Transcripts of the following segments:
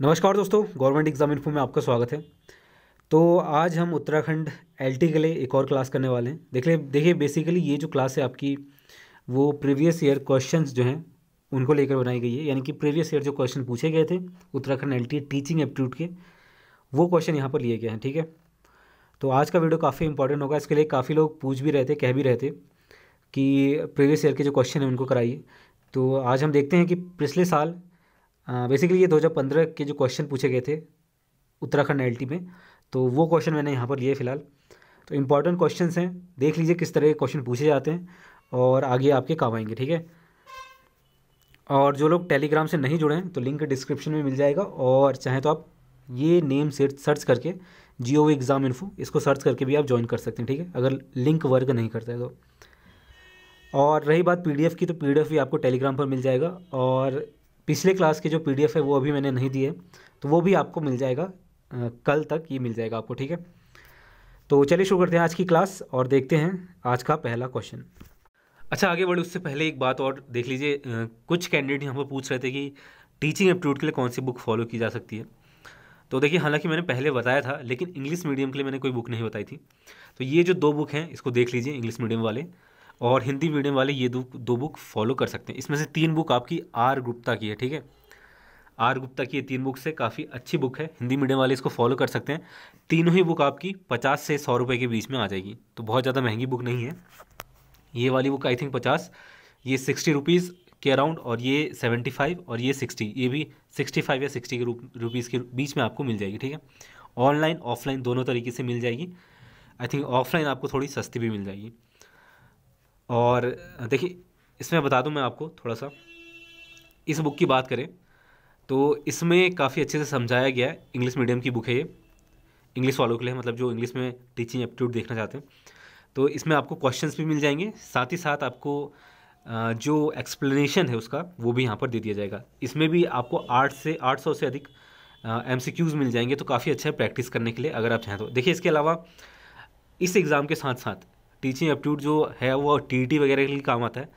नमस्कार दोस्तों, government exam info में आपका स्वागत है। तो आज हम उत्तराखंड एलटी के लिए एक और क्लास करने वाले हैं। देखिए बेसिकली ये जो क्लास है आपकी वो प्रीवियस ईयर क्वेश्चंस जो हैं उनको लेकर बनाई गई है। यानी कि प्रीवियस ईयर जो क्वेश्चन पूछे गए थे उत्तराखंड एलटी टीचिंग एप्टीट्यूड के, वो क्वेश्चन यहाँ पर लिए गए हैं। ठीक है, तो आज का वीडियो काफ़ी इंपॉर्टेंट होगा। इसके लिए काफ़ी लोग पूछ भी रहे थे, कह भी रहे थे कि प्रीवियस ईयर के जो क्वेश्चन हैं उनको कराइए। तो आज हम देखते हैं कि पिछले साल बेसिकली ये 2015 के जो क्वेश्चन पूछे गए थे उत्तराखंड एलटी में, तो वो क्वेश्चन मैंने यहाँ पर लिए फ़िलहाल। तो इम्पॉर्टेंट क्वेश्चंस हैं, देख लीजिए किस तरह के क्वेश्चन पूछे जाते हैं और आगे आपके काम आएंगे। ठीक है, और जो लोग टेलीग्राम से नहीं जुड़े हैं तो लिंक डिस्क्रिप्शन में मिल जाएगा, और चाहें तो आप ये नेम से सर्च करके GOV एग्ज़ाम इन्फो इसको सर्च करके भी आप ज्वाइन कर सकते हैं। ठीक है, अगर लिंक वर्क नहीं करता है तो। और रही बात PDF की, तो PDF भी आपको टेलीग्राम पर मिल जाएगा, और पिछले क्लास की जो PDF है वो अभी मैंने नहीं दी है, तो वो भी आपको मिल जाएगा, कल तक ये मिल जाएगा आपको। ठीक है, तो चलिए शुरू करते हैं आज की क्लास और देखते हैं आज का पहला क्वेश्चन। अच्छा, आगे बढ़े उससे पहले एक बात और देख लीजिए। कुछ कैंडिडेट यहाँ पर पूछ रहे थे कि टीचिंग एप्टीट्यूड के लिए कौन सी बुक फॉलो की जा सकती है। तो देखिए, हालांकि मैंने पहले बताया था, लेकिन इंग्लिश मीडियम के लिए मैंने कोई बुक नहीं बताई थी। तो ये जो दो बुक हैं इसको देख लीजिए, इंग्लिश मीडियम वाले और हिंदी मीडियम वाले, ये दो बुक फॉलो कर सकते हैं। इसमें से 3 बुक आपकी आर गुप्ता की है। ठीक है, आर गुप्ता की ये 3 बुक से काफ़ी अच्छी बुक है, हिंदी मीडियम वाले इसको फॉलो कर सकते हैं। तीनों ही बुक आपकी 50 से 100 रुपये के बीच में आ जाएगी, तो बहुत ज़्यादा महंगी बुक नहीं है। ये वाली बुक आई थिंक 50, ये 60 रुपीज़ के अराउंड, और ये 75, और ये 60, ये भी 65 या 60 के रुपीज़ के बीच में आपको मिल जाएगी। ठीक है, ऑनलाइन ऑफलाइन दोनों तरीके से मिल जाएगी। आई थिंक ऑफलाइन आपको थोड़ी सस्ती भी मिल जाएगी। और देखिए, इसमें बता दूं मैं आपको थोड़ा सा, इस बुक की बात करें तो इसमें काफ़ी अच्छे से समझाया गया है। इंग्लिश मीडियम की बुक है ये, इंग्लिश वालों के लिए, मतलब जो इंग्लिश में टीचिंग एप्टीट्यूड देखना चाहते हैं। तो इसमें आपको क्वेश्चंस भी मिल जाएंगे, साथ ही साथ आपको जो एक्सप्लेनेशन है उसका वो भी यहाँ पर दे दिया जाएगा। इसमें भी आपको 800 से अधिक MCQs मिल जाएंगे, तो काफ़ी अच्छा है प्रैक्टिस करने के लिए अगर आप चाहें तो। देखिए, इसके अलावा इस एग्ज़ाम के साथ साथ टीचिंग एप्टीट्यूड जो है वो TET वगैरह के लिए काम आता है।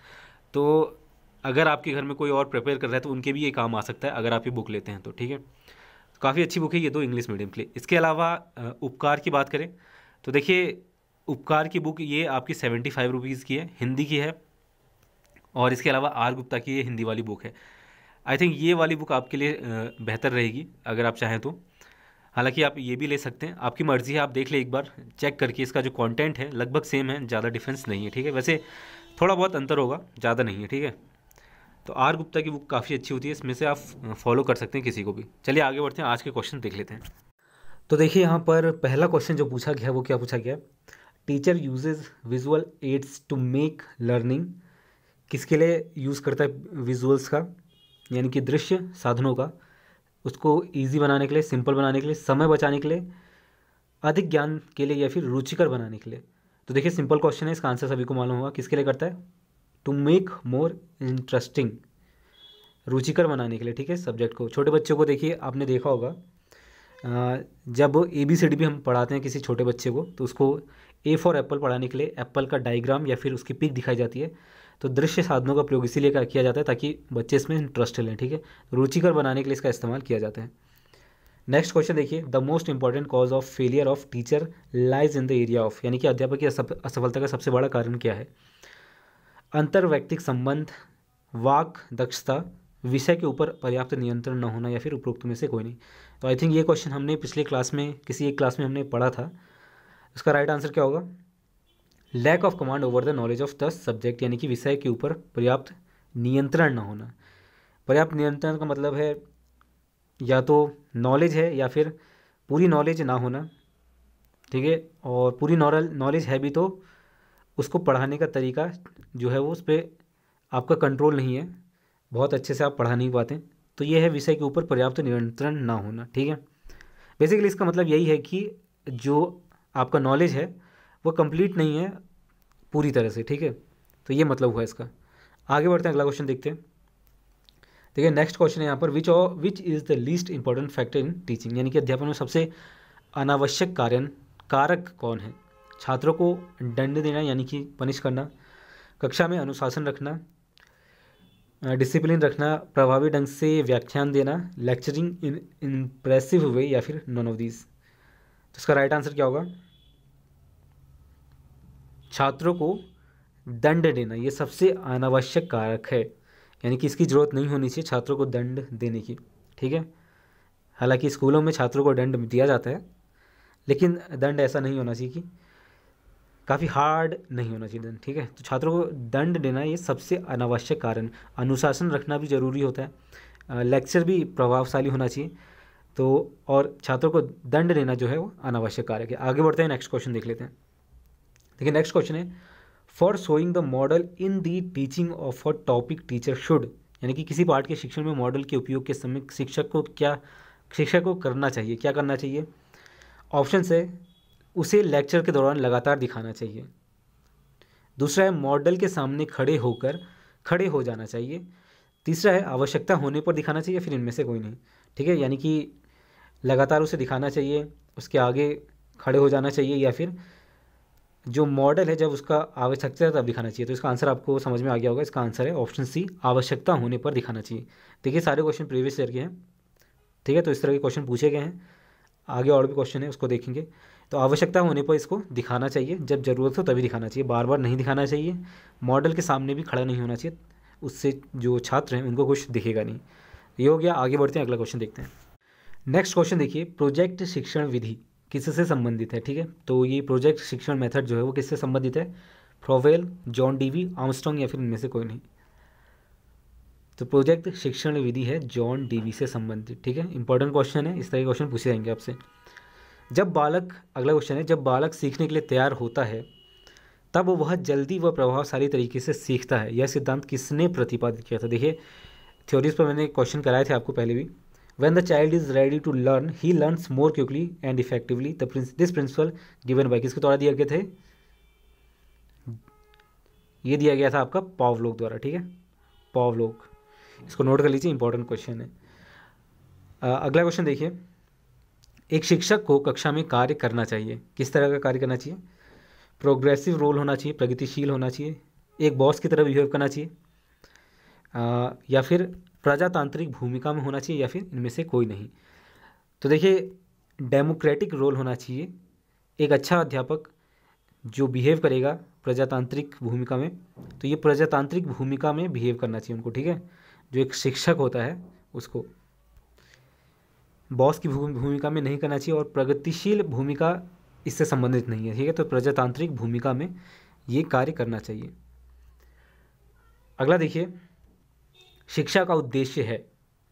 तो अगर आपके घर में कोई और प्रिपेयर कर रहा है तो उनके भी ये काम आ सकता है अगर आप ये बुक लेते हैं तो। ठीक है, तो काफ़ी अच्छी बुक है ये दो इंग्लिश मीडियम के लिए। इसके अलावा उपकार की बात करें तो देखिए, उपकार की बुक ये आपकी 75 रुपीज़ की है, हिंदी की है, और इसके अलावा आर गुप्ता की ये हिंदी वाली बुक है। आई थिंक ये वाली बुक आपके लिए बेहतर रहेगी अगर आप चाहें तो। हालांकि आप ये भी ले सकते हैं, आपकी मर्ज़ी है, आप देख लें एक बार चेक करके। इसका जो कंटेंट है लगभग सेम है, ज़्यादा डिफरेंस नहीं है। ठीक है, वैसे थोड़ा बहुत अंतर होगा, ज़्यादा नहीं है। ठीक है, तो आर गुप्ता की बुक काफ़ी अच्छी होती है, इसमें से आप फॉलो कर सकते हैं किसी को भी। चलिए आगे बढ़ते हैं, आज के क्वेश्चन देख लेते हैं। तो देखिए, यहाँ पर पहला क्वेश्चन जो पूछा गया है वो क्या पूछा गया है, teacher uses visual aids to make learning. किसके लिए यूज़ करता है विजुअल्स का, यानी कि दृश्य साधनों का, उसको ईजी बनाने के लिए, सिंपल बनाने के लिए, समय बचाने के लिए, अधिक ज्ञान के लिए, या फिर रुचिकर बनाने के लिए। तो देखिए, सिंपल क्वेश्चन है, इसका आंसर सभी को मालूम होगा। किसके लिए करता है, टू मेक मोर इंटरेस्टिंग, रुचिकर बनाने के लिए। ठीक है, सब्जेक्ट को। छोटे बच्चों को देखिए, आपने देखा होगा जब ABCD भी हम पढ़ाते हैं किसी छोटे बच्चे को, तो उसको A फॉर एप्पल पढ़ाने के लिए एप्पल का डायग्राम या फिर उसकी पिक दिखाई जाती है। तो दृश्य साधनों का प्रयोग इसीलिए किया जाता है ताकि बच्चे इसमें इंटरेस्ट लें। ठीक है, रुचिकर बनाने के लिए इसका इस्तेमाल किया जाता है। नेक्स्ट क्वेश्चन देखिए, the most important cause of failure of teacher lies in the area of, यानी कि अध्यापक की असफलता का सबसे बड़ा कारण क्या है, अंतर व्यक्तिक संबंध, वाक दक्षता, विषय के ऊपर पर्याप्त नियंत्रण न होना, या फिर उपरोक्त में से कोई नहीं। तो आई थिंक ये क्वेश्चन हमने पिछले क्लास में किसी एक क्लास में हमने पढ़ा था। इसका राइट आंसर क्या होगा, lack of command over the knowledge of the subject, यानी कि विषय के ऊपर पर्याप्त नियंत्रण न होना। पर्याप्त नियंत्रण का मतलब है या तो नॉलेज है या फिर पूरी नॉलेज ना होना। ठीक है, और पूरी नॉलेज है भी तो उसको पढ़ाने का तरीका जो है वो उस पर आपका कंट्रोल नहीं है, बहुत अच्छे से आप पढ़ा नहीं पाते। तो ये है विषय के ऊपर पर्याप्त नियंत्रण ना होना। ठीक है, बेसिकली इसका मतलब यही है कि जो आपका नॉलेज है वो कंप्लीट नहीं है पूरी तरह से। ठीक है, तो ये मतलब हुआ इसका। आगे बढ़ते हैं, अगला क्वेश्चन देखते हैं। देखिए, नेक्स्ट क्वेश्चन है यहाँ पर, which is the least important factor in teaching, यानी कि अध्यापन में सबसे अनावश्यक कारक कौन है। छात्रों को दंड देना, यानी कि पनिश करना, कक्षा में अनुशासन रखना, डिसिप्लिन रखना, प्रभावी ढंग से व्याख्यान देना, लेक्चरिंग इन इम्प्रेसिव वे, या फिर नॉन ऑफ दीज। तो इसका राइट आंसर क्या होगा? छात्रों को दंड देना, ये सबसे अनावश्यक कारक है, यानी कि इसकी ज़रूरत नहीं होनी चाहिए छात्रों को दंड देने की। ठीक है, हालांकि स्कूलों में छात्रों को दंड दिया जाता है, लेकिन दंड ऐसा नहीं होना चाहिए कि काफ़ी हार्ड नहीं होना चाहिए दंड। ठीक है, तो छात्रों को दंड देना ये सबसे अनावश्यक कारण। अनुशासन रखना भी ज़रूरी होता है, लेक्चर भी प्रभावशाली होना चाहिए, तो और छात्रों को दंड देना जो है वो अनावश्यक कारक है। आगे बढ़ते हैं, नेक्स्ट क्वेश्चन देख लेते हैं। देखिए नेक्स्ट क्वेश्चन है, for showing the model in the teaching of a topic teacher should, यानी कि किसी पाठ के शिक्षण में मॉडल के उपयोग के समय शिक्षक को करना चाहिए, क्या करना चाहिए? ऑप्शन है, उसे लेक्चर के दौरान लगातार दिखाना चाहिए। दूसरा है, मॉडल के सामने खड़े हो जाना चाहिए। तीसरा है, आवश्यकता होने पर दिखाना चाहिए, फिर इनमें से कोई नहीं। ठीक है, यानी कि लगातार उसे दिखाना चाहिए, उसके आगे खड़े हो जाना चाहिए, या फिर जो मॉडल है जब उसका आवश्यकता है तब दिखाना चाहिए। तो इसका आंसर आपको समझ में आ गया होगा, इसका आंसर है ऑप्शन सी, आवश्यकता होने पर दिखाना चाहिए। देखिए सारे क्वेश्चन प्रीवियस ईयर के हैं। ठीक है, तो इस तरह के क्वेश्चन पूछे गए हैं, आगे और भी क्वेश्चन है उसको देखेंगे। तो आवश्यकता होने पर इसको दिखाना चाहिए, जब ज़रूरत हो तभी दिखाना चाहिए, बार बार नहीं दिखाना चाहिए। मॉडल के सामने भी खड़ा नहीं होना चाहिए, उससे जो छात्र हैं उनको कुछ दिखेगा नहीं। ये हो गया, आगे बढ़ते हैं, अगला क्वेश्चन देखते हैं। नेक्स्ट क्वेश्चन देखिए, प्रोजेक्ट शिक्षण विधि किससे संबंधित है? ठीक है, तो ये प्रोजेक्ट शिक्षण मेथड जो है वो किससे संबंधित है? फ्रोवेल, जॉन डीवी, आर्मस्ट्रॉन्ग, या फिर इनमें से कोई नहीं। तो प्रोजेक्ट शिक्षण विधि है जॉन डीवी से संबंधित। ठीक है, इंपॉर्टेंट क्वेश्चन है, इस तरह के क्वेश्चन पूछे जाएंगे आपसे। अगला क्वेश्चन है, जब बालक सीखने के लिए तैयार होता है तब वह जल्दी व प्रभावशाली तरीके से सीखता है, यह सिद्धांत किसने प्रतिपादित किया था? देखिए थ्योरीज पर मैंने क्वेश्चन कराए थे आपको पहले भी। When the child is ready to learn, he learns more quickly and effectively. This principle given by किसके द्वारा दिया गया थे? ये दिया गया था आपका पावलोग द्वारा। ठीक है, पावलोग, इसको नोट कर लीजिए, इंपॉर्टेंट क्वेश्चन है। अगला क्वेश्चन देखिए, एक शिक्षक को कक्षा में कार्य करना चाहिए, किस तरह का कार्य करना चाहिए? प्रोग्रेसिव रोल होना चाहिए, प्रगतिशील होना चाहिए, एक बॉस की तरह बिहेव करना चाहिए, या फिर प्रजातांत्रिक भूमिका में होना चाहिए, या फिर इनमें से कोई नहीं। तो देखिए डेमोक्रेटिक रोल होना चाहिए, एक अच्छा अध्यापक जो बिहेव करेगा प्रजातांत्रिक भूमिका में, तो ये प्रजातांत्रिक भूमिका में बिहेव करना चाहिए उनको। ठीक है, जो एक शिक्षक होता है उसको बॉस की भूमिका में नहीं करना चाहिए, और प्रगतिशील भूमिका इससे संबंधित नहीं है। ठीक है, तो प्रजातांत्रिक भूमिका में ये कार्य करना चाहिए। अगला देखिए, शिक्षा का उद्देश्य है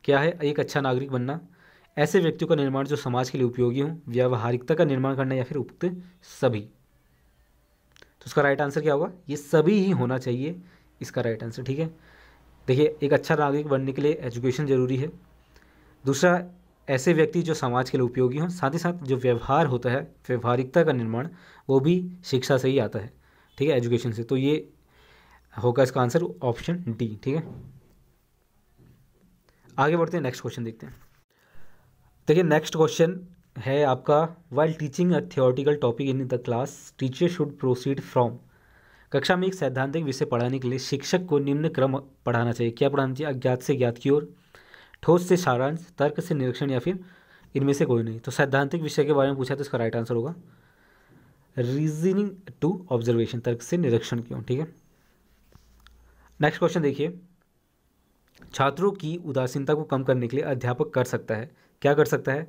क्या है? एक अच्छा नागरिक बनना, ऐसे व्यक्तियों का निर्माण जो समाज के लिए उपयोगी हों, व्यावहारिकता का निर्माण करना, या फिर उक्त सभी। तो उसका राइट आंसर क्या होगा? ये सभी ही होना चाहिए इसका राइट आंसर। ठीक है, देखिए एक अच्छा नागरिक बनने के लिए एजुकेशन ज़रूरी है। दूसरा, ऐसे व्यक्ति जो समाज के लिए उपयोगी हों, साथ ही साथ जो व्यवहार होता है, व्यवहारिकता का निर्माण, वो भी शिक्षा से ही आता है। ठीक है, एजुकेशन से। तो ये होगा इसका आंसर ऑप्शन डी। ठीक है, आगे बढ़ते हैं, नेक्स्ट क्वेश्चन देखते हैं। देखिए नेक्स्ट क्वेश्चन है आपका, while teaching a theoretical topic in the class teacher should proceed from. कक्षा में एक सैद्धांतिक विषय पढ़ाने के लिए शिक्षक को निम्न क्रम पढ़ाना चाहिए, क्या पढ़ाना चाहिए? अज्ञात से ज्ञात की ओर, ठोस से सारांश, तर्क से निरीक्षण, या फिर इनमें से कोई नहीं। तो सैद्धांतिक विषय के बारे में पूछा तो इसका राइट आंसर होगा रीजनिंग टू ऑब्जर्वेशन, तर्क से निरीक्षण क्यों। ठीक है, नेक्स्ट क्वेश्चन देखिए, छात्रों की उदासीनता को कम करने के लिए अध्यापक कर सकता है, क्या कर सकता है?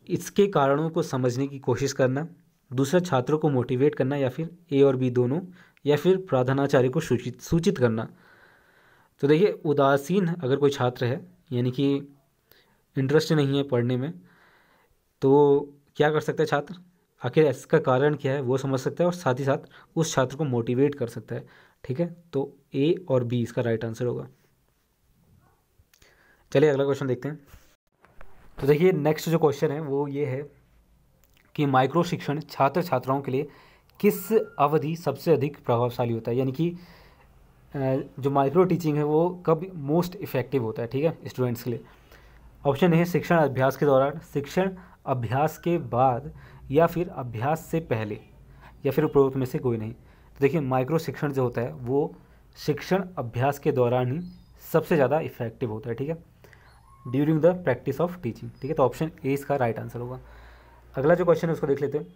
इसके कारणों को समझने की कोशिश करना, दूसरा छात्रों को मोटिवेट करना, या फिर ए और बी दोनों, या फिर प्रधानाचार्य को सूचित करना। तो देखिए उदासीन अगर कोई छात्र है, यानी कि इंटरेस्ट नहीं है पढ़ने में, तो क्या कर सकता है छात्र? आखिर इसका कारण क्या है वो समझ सकता है, और साथ ही साथ उस छात्र को मोटिवेट कर सकता है। ठीक है, तो ए और बी इसका राइट आंसर होगा। चलिए अगला क्वेश्चन देखते हैं। तो देखिए नेक्स्ट जो क्वेश्चन है वो ये है कि माइक्रो शिक्षण छात्र छात्राओं के लिए किस अवधि सबसे अधिक प्रभावशाली होता है, यानी कि जो माइक्रो टीचिंग है वो कब मोस्ट इफेक्टिव होता है। ठीक है, स्टूडेंट्स के लिए। ऑप्शन ए है शिक्षण अभ्यास के दौरान, शिक्षण अभ्यास के बाद, या फिर अभ्यास से पहले, या फिर उपरोक्त में से कोई नहीं। तो देखिए माइक्रो शिक्षण जो होता है वो शिक्षण अभ्यास के दौरान ही सबसे ज़्यादा इफेक्टिव होता है, ठीक है, during the practice of teaching, ठीक है। तो ऑप्शन ए इसका राइट आंसर होगा। अगला जो क्वेश्चन है उसको देख लेते हैं।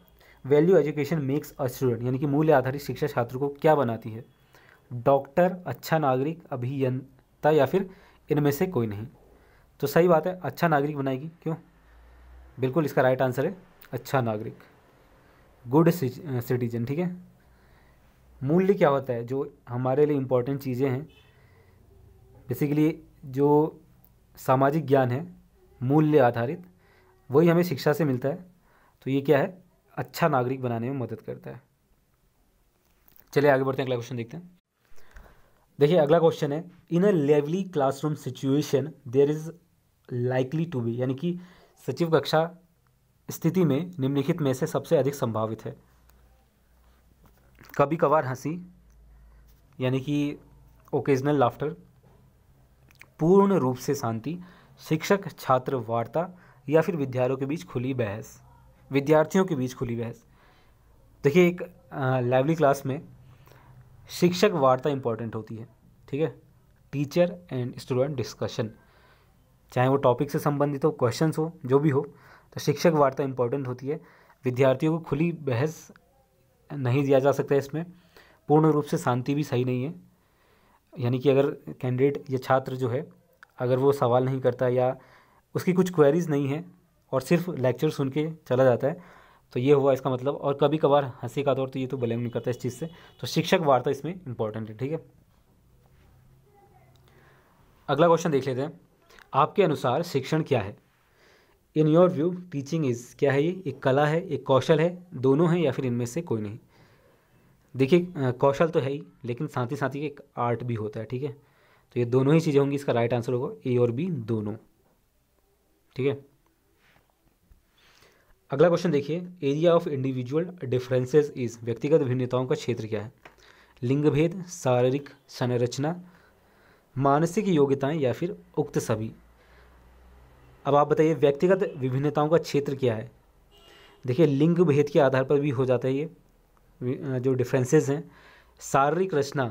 Value education makes a student, यानी कि मूल्य आधारित शिक्षा छात्र को क्या बनाती है? डॉक्टर, अच्छा नागरिक, अभियंता या फिर इनमें से कोई नहीं। तो सही बात है, अच्छा नागरिक बनाएगी। क्यों? बिल्कुल इसका राइट आंसर है अच्छा नागरिक, गुड सिटीजन, ठीक है। मूल्य क्या होता है? जो हमारे लिए इम्पोर्टेंट चीज़ें हैं, बेसिकली जो सामाजिक ज्ञान है मूल्य आधारित, वही हमें शिक्षा से मिलता है। तो ये क्या है? अच्छा नागरिक बनाने में मदद करता है। चलिए आगे बढ़ते हैं, अगला क्वेश्चन देखते हैं। देखिए अगला क्वेश्चन है, in a lively classroom situation there is likely to be, यानी कि सचिव कक्षा स्थिति में निम्नलिखित में से सबसे अधिक संभावित है। कभी कभार हंसी, यानी कि ओकेजनल लाफ्टर, पूर्ण रूप से शांति, शिक्षक छात्र वार्ता या फिर विद्यार्थियों के बीच खुली बहस। देखिए एक लाइवली क्लास में शिक्षक वार्ता इंपॉर्टेंट होती है, ठीक है, टीचर एंड स्टूडेंट डिस्कशन, चाहे वो टॉपिक से संबंधित हो, क्वेश्चंस हो, जो भी हो, तो शिक्षक वार्ता इंपॉर्टेंट होती है। विद्यार्थियों को खुली बहस नहीं दिया जा सकता है इसमें। पूर्ण रूप से शांति भी सही नहीं है, यानी कि अगर कैंडिडेट या छात्र जो है, अगर वो सवाल नहीं करता या उसकी कुछ क्वेरीज नहीं है और सिर्फ लेक्चर सुन के चला जाता है, तो ये हुआ इसका मतलब। और कभी कभार हंसी का दौर, तो ये तो बिलोंग नहीं करता इस चीज़ से। तो शिक्षक वार्ता इसमें इंपॉर्टेंट है, ठीक है। अगला क्वेश्चन देख लेते हैं। आपके अनुसार शिक्षण क्या है? In your view teaching is, क्या है ये? एक कला है, एक कौशल है, दोनों हैं या फिर इनमें से कोई नहीं? देखिए कौशल तो है ही, लेकिन साथ ही एक आर्ट भी होता है, ठीक है। तो ये दोनों ही चीज़ें होंगी, इसका राइट आंसर होगा ए और बी दोनों, ठीक है। अगला क्वेश्चन देखिए, area of individual differences is, व्यक्तिगत भिन्नताओं का क्षेत्र क्या है? लिंग भेद, शारीरिक संरचना, मानसिक योग्यताएं या फिर उक्त सभी। अब आप बताइए व्यक्तिगत विभिन्नताओं का क्षेत्र क्या है? देखिए लिंग भेद के आधार पर भी हो जाता है ये जो डिफरेंसेस हैं। शारीरिक रचना,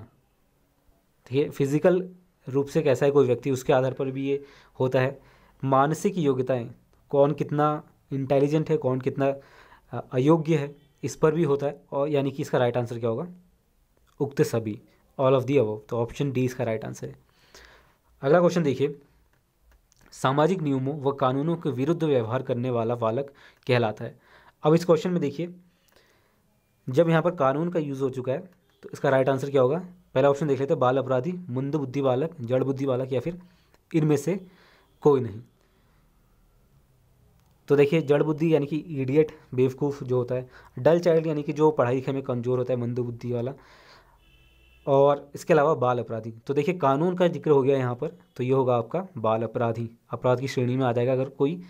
ठीक है, फिजिकल रूप से कैसा है कोई व्यक्ति, उसके आधार पर भी ये होता है। मानसिक योग्यताएं, कौन कितना इंटेलिजेंट है, कौन कितना अयोग्य है, इस पर भी होता है। और यानी कि इसका राइट आंसर क्या होगा? उक्त सभी, ऑल ऑफ दी अबव। तो ऑप्शन डी इसका राइट आंसर है। अगला क्वेश्चन देखिए, सामाजिक नियमों व कानूनों के विरुद्ध व्यवहार करने वाला बालक कहलाता है। अब इस क्वेश्चन में देखिए, जब यहाँ पर कानून का यूज़ हो चुका है, तो इसका राइट आंसर क्या होगा? पहला ऑप्शन देख लेते हैं, बाल अपराधी, मंद बुद्धि बालक, जड़ बुद्धि बालक या फिर इनमें से कोई नहीं। तो देखिए जड़ बुद्धि यानी कि इडियट, बेवकूफ़ जो होता है, डल चाइल्ड यानी कि जो पढ़ाई लिखाई में कमज़ोर होता है, मंद बुद्धि वाला, और इसके अलावा बाल अपराधी। तो देखिए कानून का जिक्र हो गया यहाँ पर, तो ये होगा आपका बाल अपराधी, अपराध की श्रेणी में आ जाएगा अगर कोई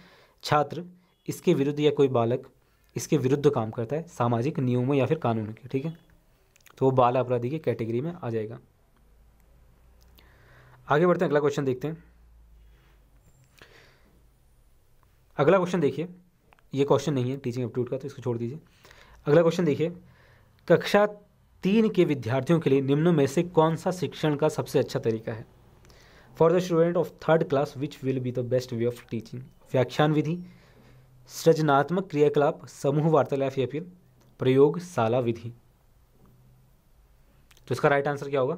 छात्र इसके विरुद्ध या कोई बालक इसके विरुद्ध काम करता है सामाजिक नियमों या फिर कानून के, ठीक है, तो वो बाल अपराधी की कैटेगरी में आ जाएगा। आगे बढ़ते हैं, अगला क्वेश्चन देखते हैं। अगला क्वेश्चन देखिए, ये क्वेश्चन नहीं है टीचिंग एप्टीट्यूड का, तो इसको छोड़ दीजिए। अगला क्वेश्चन देखिए, कक्षा 3 के विद्यार्थियों के लिए निम्न में से कौन सा शिक्षण का सबसे अच्छा तरीका है? For the student of 3rd class which will be the best way of teaching? व्याख्यान विधि, सृजनात्मक क्रियाकलाप, समूह वार्तालाप या फिर प्रयोगशाला विधि? तो इसका राइट आंसर क्या होगा?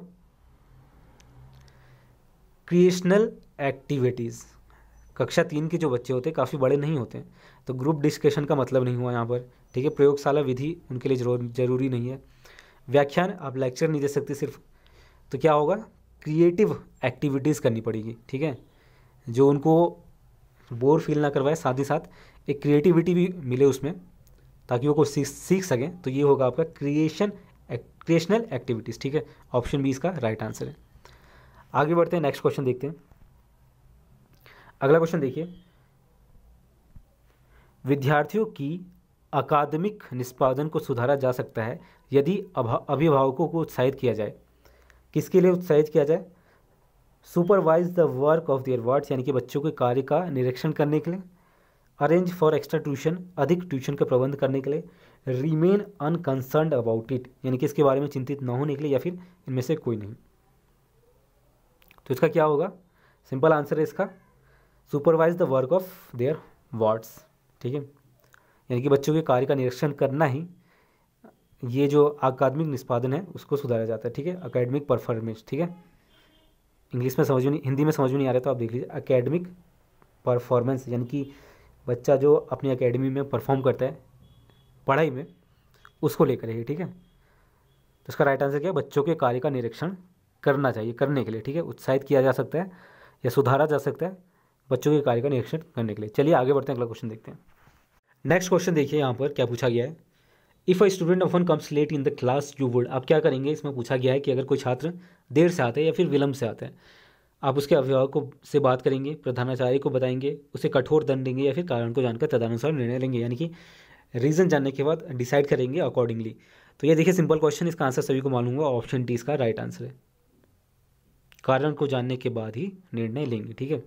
Creational activities. कक्षा 3 के जो बच्चे होते हैं काफ़ी बड़े नहीं होते हैं, तो ग्रुप डिस्कशन का मतलब नहीं हुआ यहाँ पर, ठीक है। प्रयोगशाला विधि उनके लिए जरूरी नहीं है। व्याख्यान, आप लेक्चर नहीं दे सकते सिर्फ, तो क्या होगा? क्रिएटिव एक्टिविटीज़ करनी पड़ेगी, ठीक है, जो उनको बोर फील ना करवाए, साथ ही साथ एक क्रिएटिविटी भी मिले उसमें, ताकि वो कुछ सीख सकें। तो ये होगा आपका क्रिएशनल एक्टिविटीज़, ठीक है। ऑप्शन बी इसका राइट आंसर है। आगे बढ़ते हैं, नेक्स्ट क्वेश्चन देखते हैं। अगला क्वेश्चन देखिए, विद्यार्थियों की अकादमिक निष्पादन को सुधारा जा सकता है यदि अभिभावकों को उत्साहित किया जाए। किसके लिए उत्साहित किया जाए? Supervise the work of their wards, यानी कि बच्चों के कार्य का निरीक्षण करने के लिए। अरेंज फॉर एक्स्ट्रा ट्यूशन, अधिक ट्यूशन का प्रबंध करने के लिए। रिमेन अनकंसर्न्ड अबाउट इट, यानी कि इसके बारे में चिंतित न होने के लिए, या फिर इनमें से कोई नहीं। तो इसका क्या होगा, सिंपल आंसर है इसका supervise the work of their wards. ठीक है, यानी कि बच्चों के कार्य का निरीक्षण करना ही ये जो अकादमिक निष्पादन है उसको सुधारा जाता है। ठीक है, अकेडमिक परफॉर्मेंस। ठीक है, इंग्लिश में समझ में नहीं, हिंदी में समझ में नहीं आ रहा तो आप देख लीजिए, अकेडमिक परफॉर्मेंस यानी कि बच्चा जो अपनी एकेडमी में परफॉर्म करता है पढ़ाई में, उसको लेकर है। ठीक है, तो इसका राइट आंसर क्या है, बच्चों के कार्य का निरीक्षण करना चाहिए, करने के लिए। ठीक है, उत्साहित किया जा सकता है या सुधारा जा सकता है बच्चों के कार्य का निरीक्षण करने के लिए। चलिए आगे बढ़ते हैं, अगला क्वेश्चन देखते हैं। नेक्स्ट क्वेश्चन देखिए यहाँ पर क्या पूछा गया है, if a student often comes late in the class you would. आप क्या करेंगे, इसमें पूछा गया है कि अगर कोई छात्र देर से आता है या फिर विलम्ब से आता है, आप उसके अभिभावकों से बात करेंगे, प्रधानाचार्य को बताएंगे, उसे कठोर दंड देंगे या फिर कारण को जानकर तदनुसार निर्णय लेंगे, यानी कि रीज़न जानने के बाद डिसाइड करेंगे अकॉर्डिंगली। तो ये देखिए सिंपल क्वेश्चन, इसका आंसर सभी को मालूम होगा, ऑप्शन डी इसका राइट आंसर है, कारण को जानने के बाद ही निर्णय लेंगे। ठीक है,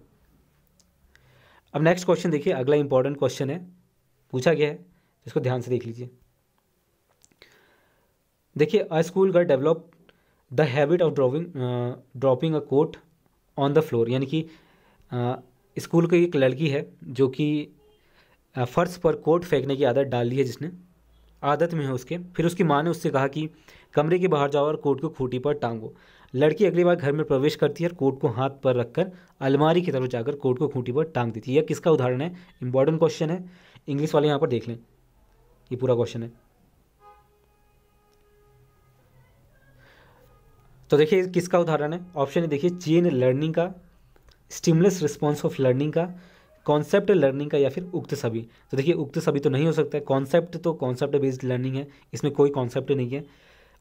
अब नेक्स्ट क्वेश्चन देखिए, अगला इंपॉर्टेंट क्वेश्चन है, पूछा गया है, इसको ध्यान से देख लीजिए। देखिए, a school girl develop the habit of dropping a coat on the floor, यानी कि स्कूल की एक लड़की है जो कि फर्श पर कोट फेंकने की आदत डाल ली है, जिसने आदत में है उसके। फिर उसकी माँ ने उससे कहा कि कमरे के बाहर जाओ और कोट को खूंटी पर टांगो। लड़की अगली बार घर में प्रवेश करती है और कोट को हाथ पर रखकर अलमारी की तरफ जाकर कोट को खूंटी पर टांग देती है। यह किसका उदाहरण है, इंपॉर्टेंट क्वेश्चन है, इंग्लिश वाले यहाँ पर देख लें, ये पूरा क्वेश्चन है। तो देखिए किसका उदाहरण है, ऑप्शन है देखिए, चेन लर्निंग का, स्टिमुलस रिस्पॉन्स ऑफ लर्निंग का, कॉन्सेप्ट लर्निंग का, या फिर उक्त सभी। तो देखिए उक्त सभी तो नहीं हो सकता है, कॉन्सेप्ट तो कॉन्सेप्ट बेस्ड लर्निंग है, इसमें कोई कॉन्सेप्ट नहीं है।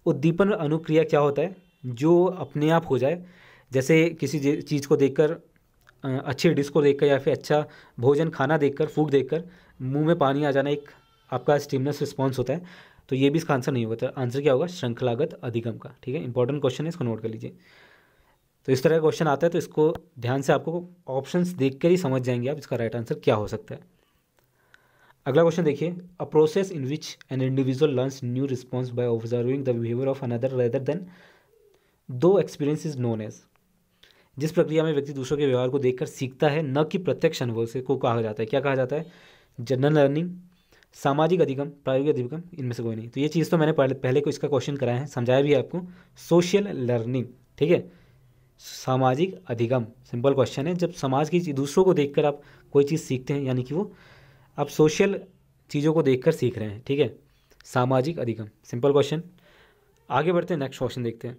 उद्दीपन अनुक्रिया क्या होता है, जो अपने आप हो जाए, जैसे किसी चीज़ को देखकर, अच्छी डिश को देखकर या फिर अच्छा भोजन खाना देखकर, फूड देखकर मुंह में पानी आ जाना एक आपका स्टिमुलस रिस्पॉन्स होता है। तो ये भी इसका आंसर नहीं होगा, तो आंसर क्या होगा, श्रृंखलागत अधिगम का। ठीक है, इंपॉर्टेंट क्वेश्चन है, इसको नोट कर लीजिए। तो इस तरह का क्वेश्चन आता है, तो इसको ध्यान से आपको ऑप्शंस देखकर ही समझ जाएंगे आप इसका राइट आंसर क्या हो सकता है। अगला क्वेश्चन देखिए, a process in which an individual learns new response by observing the behaviour of another rather than दो एक्सपीरियंस इज नोन एज। जिस प्रक्रिया में व्यक्ति दूसरों के व्यवहार को देखकर सीखता है, न कि प्रत्यक्ष अनुभव से, को कहा जाता है, क्या कहा जाता है, जनरल लर्निंग, सामाजिक अधिगम, प्रायोगिक अधिगम, इनमें से कोई नहीं। तो ये चीज़ तो मैंने पहले को इसका क्वेश्चन कराया है, समझाया भी है आपको, सोशल लर्निंग। ठीक है, सामाजिक अधिगम सिंपल क्वेश्चन है, जब समाज की दूसरों को देखकर आप कोई चीज़ सीखते हैं, यानी कि वो आप सोशल चीज़ों को देखकर सीख रहे हैं। ठीक है, सामाजिक अधिगम सिंपल क्वेश्चन। आगे बढ़ते हैं, नेक्स्ट क्वेश्चन देखते हैं।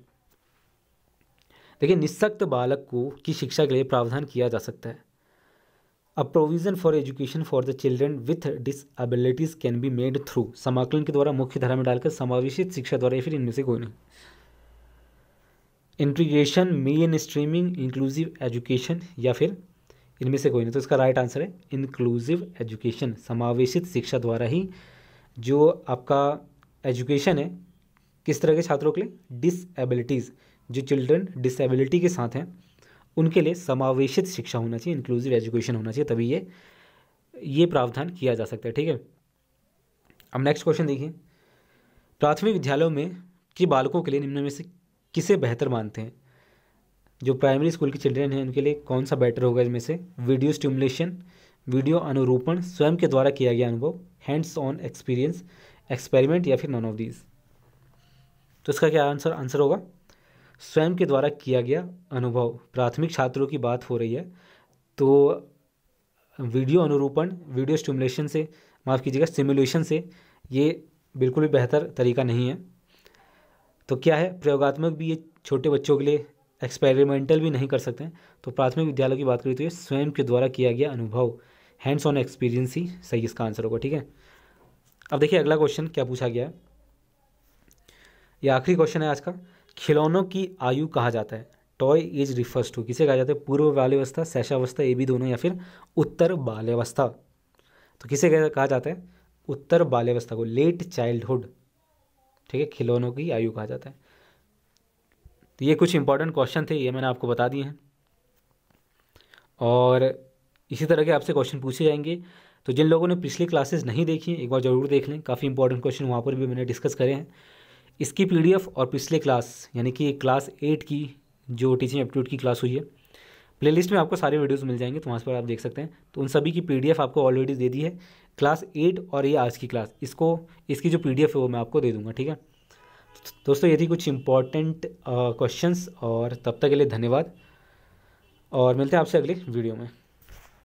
देखिए, निःशक्त बालक को की शिक्षा के लिए प्रावधान किया जा सकता है। A provision for education for the children with डिसएबिलिटीज can be made through, समाकलन के द्वारा, मुख्य धारा में डालकर, समावेशित शिक्षा द्वारा, या फिर इनमें से कोई नहीं। Integration, main streaming, inclusive education, या फिर इनमें से कोई नहीं। तो इसका राइट आंसर है इंक्लूसिव एजुकेशन, समावेशित शिक्षा द्वारा ही जो आपका एजुकेशन है, किस तरह के छात्रों के लिए, डिसएबिलिटीज़, जो चिल्ड्रन डिसेबिलिटी के साथ हैं उनके लिए समावेशित शिक्षा होना चाहिए, इंक्लूसिव एजुकेशन होना चाहिए, तभी ये प्रावधान किया जा सकता है। ठीक है, अब नेक्स्ट क्वेश्चन देखिए, प्राथमिक विद्यालयों में के बालकों के लिए निम्न में से किसे बेहतर मानते हैं। जो प्राइमरी स्कूल के चिल्ड्रन हैं उनके लिए कौन सा बेटर होगा इनमें से, वीडियो स्टिमुलेशन, वीडियो अनुरूपण, स्वयं के द्वारा किया गया अनुभव, हैंड्स ऑन एक्सपीरियंस, एक्सपेरिमेंट, या फिर नॉन ऑफ दीज। तो इसका क्या आंसर होगा, स्वयं के द्वारा किया गया अनुभव। प्राथमिक छात्रों की बात हो रही है, तो वीडियो अनुरूपण, वीडियो स्टिमुलेशन से, माफ़ कीजिएगा, सिमुलेशन से ये बिल्कुल भी बेहतर तरीका नहीं है। तो क्या है, प्रयोगात्मक भी ये छोटे बच्चों के लिए, एक्सपेरिमेंटल भी नहीं कर सकते हैं। तो प्राथमिक विद्यालय की बात करें तो ये स्वयं के द्वारा किया गया अनुभव, हैंड्स ऑन एक्सपीरियंस ही सही इसका आंसर होगा। ठीक है, अब देखिए अगला क्वेश्चन क्या पूछा गया है, ये आखिरी क्वेश्चन है आज का। खिलौनों की आयु कहा जाता है, टॉय एज रिफर्स टू, किसे कहा जाता है, पूर्व बाल्यावस्था, शैशवावस्था, ये भी दोनों, या फिर उत्तर बाल्यावस्था। तो किसे कहा जाता है, उत्तर बाल्यावस्था को, लेट चाइल्डहुड। ठीक है, खिलौनों की आयु कहा जाता है। तो ये कुछ इंपॉर्टेंट क्वेश्चन थे, ये मैंने आपको बता दिए हैं, और इसी तरह के आपसे क्वेश्चन पूछे जाएंगे। तो जिन लोगों ने पिछली क्लासेस नहीं देखी एक बार ज़रूर देख लें, काफ़ी इंपॉर्टेंट क्वेश्चन वहाँ पर भी मैंने डिस्कस करे हैं। इसकी PDF और पिछले क्लास यानी कि क्लास 8 की जो टीचिंग एप्टीट्यूड की क्लास हुई है। प्लेलिस्ट में आपको सारे वीडियोस मिल जाएंगे, तो वहाँ पर आप देख सकते हैं। तो उन सभी की पीडीएफ आपको ऑलरेडी दे दी है, क्लास 8 और ये आज की क्लास, इसकी जो पीडीएफ है वो मैं आपको दे दूंगा, ठीक है। दोस्तों ये थी कुछ इंपॉर्टेंट क्वेश्चंस, और तब तक के लिए धन्यवाद, और मिलते हैं आपसे अगले वीडियो में।